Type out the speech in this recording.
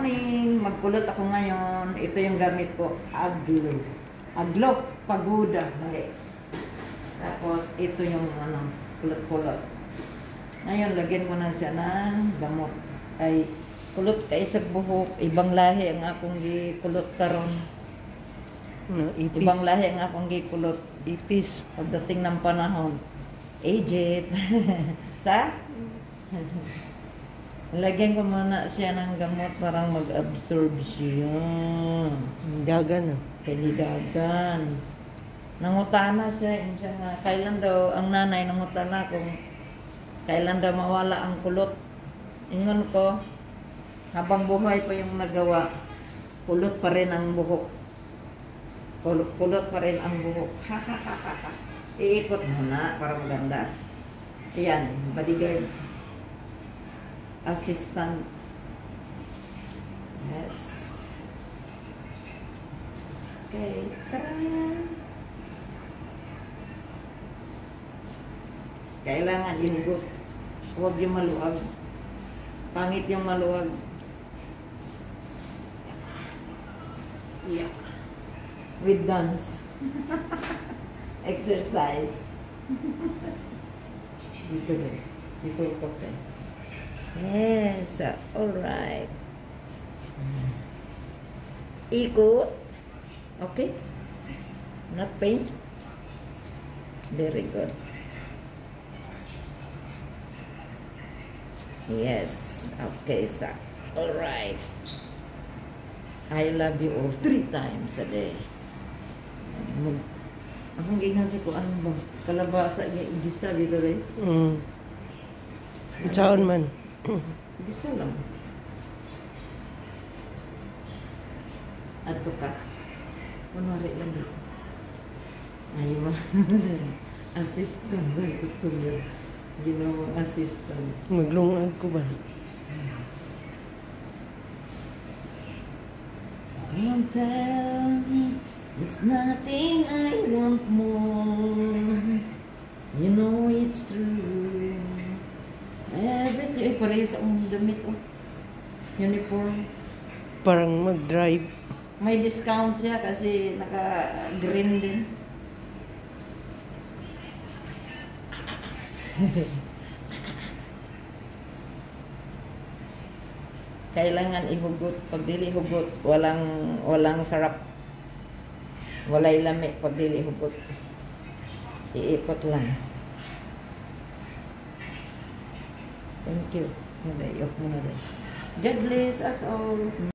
Morning, magkulot ako ngayon. Ito yung gamit ko, aglo. Aglo, pagoda. Okay. Tapos, ito yung kulot-kulot. Ngayon, lagyan ko na siya ng gamot. Ay, kulot kay sa buhok. Ibang lahi ang akong gikulot karon. Ipis. Ibang lahi ang akong gikulot. Ipis. Pagdating ng panahon. Egypt. Sa? Lagyan ko muna siya ng gamot parang mag-absorb siya. Dagan Kalidagan. Nangutana siya. Siya nga, kailan daw, ang nanay nangutana kung kailan daw mawala ang kulot. Ingon ko, habang buhay pa yung nagawa, kulot pa rin ang buhok. Kulot pa rin ang buhok. Ha ha ha ha ha. Iikot muna para maganda. Ayan, bodyguard. Assistant. Yes. Okay, tara. Kailangan inugot. Huwag yung maluwag. Pangit yung maluwag. Yeah. With dance. Exercise. Dito rin. Dito ko rin. Yes, alright. Ikot. Okay. Not pain. Very good. Yes. Okay, sir. Alright. I love you all 3 times a day. Akong gignan siya ko ano ba? Kalabasa, gisa dito rin. Saan man? Gisa lang. Ato ka. Kunwari lang dito. Ayaw. Assistant ba? Customer. Ginawang assistant. Maglungag ko ba? Don't tell me there's nothing I want more. You know it's true. Everything. Pareho sa akong damit. Uniform. Parang mag-drive. May discount siya kasi naka-green din. Kailangan ihugot. Pag dili hugot, walang sarap. Walay lami pag dili hugot. Iikot lang. Thank you. Nagayok mo na rin. God bless us all.